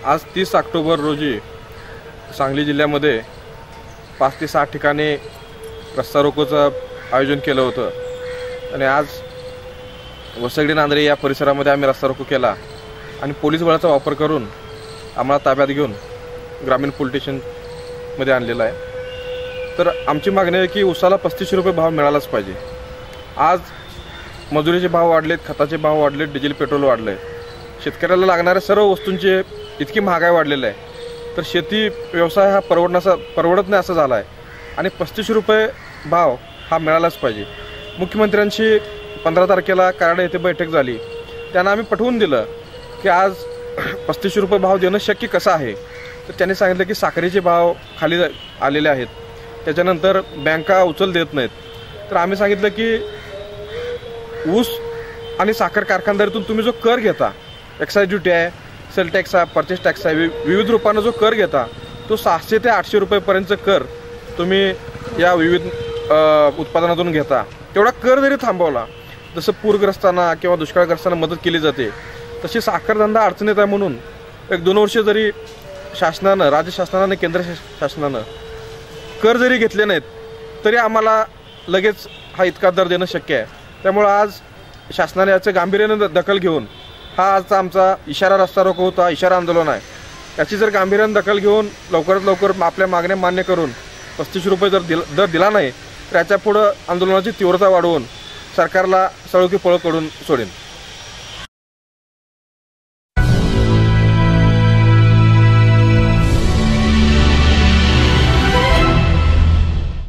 आज 30 ऑक्टोबर रोजी सांगली जिल्ह्यामध्ये 5 ते 6 ठिकाणी रस्ता रोकोचं आयोजन केलं होतं आणि आज वसगडी नांदरे या परिसरामध्ये आम्ही रस्ता रोको केला आणि पोलीस बळाचा वापर करून आम्हाला ताब्यात घेऊन ग्रामीण पोलीस स्टेशनमध्ये आणलेलं आहे। तर आमची मागणी आहे की उसाला 35 रुपये भाव मिळालाच पाहिजे। आज मजुरीचे भाव वाढलेत, खताचे भाव वाढलेत, डिझेल पेट्रोल वाढलं आहे, शेतकऱ्याला लागणाऱ्या सर्व वस्तूंची इतकी महागाई वाढलेली आहे तर शेती व्यवसाय हा परवडत नाही असं झाला आहे आणि 35 रुपये भाव हा मिळालाच पाहिजे। मुख्यमंत्र्यांशी 15 तारखेला कराड येथे बैठक झाली, त्यांना आम्ही पटवून दिलं की आज 35 रुपये भाव देणं शक्य कसं आहे। तर त्यांनी सांगितलं की साखरेचे भाव खाली आलेले आहेत, त्याच्यानंतर बँका उचल देत नाहीत। तर आम्ही सांगितलं की ऊस आणि साखर कारखानदारीतून तुम्ही जो कर घेता, एक्साईज ड्युटी आहे, सेल टॅक्स आहे, परचेस टॅक्स आहे, विविध रूपानं जो कर घेता तो 600 ते 800 रुपयेपर्यंतचा कर तुम्ही या विविध उत्पादनातून घेता। तेवढा कर जरी थांबवला, जसं पूरग्रस्तांना किंवा दुष्काळग्रस्तांना मदत केली जाते तशी साखरधंदा अडचणीत आहे म्हणून 1-2 वर्ष जरी शासनानं, राज्य शासनानं, केंद्र शासनानं कर जरी घेतले नाहीत तरी आम्हाला लगेच हा इतका दर देणं शक्य आहे। त्यामुळं आज शासनाने याचं गांभीर्यानं दखल घेऊन हा आजचा आमचा इशारा रस्ता रोको होता, इशारा आंदोलन आहे, याची जर गांभीर्यानं दखल घेऊन लवकरात लवकर आपल्या मागण्या मान्य करून 35 रुपये जर दर दिला नाही तर याच्या पुढं आंदोलनाची तीव्रता वाढवून सरकारला सळोकी पळ करून सोडेन।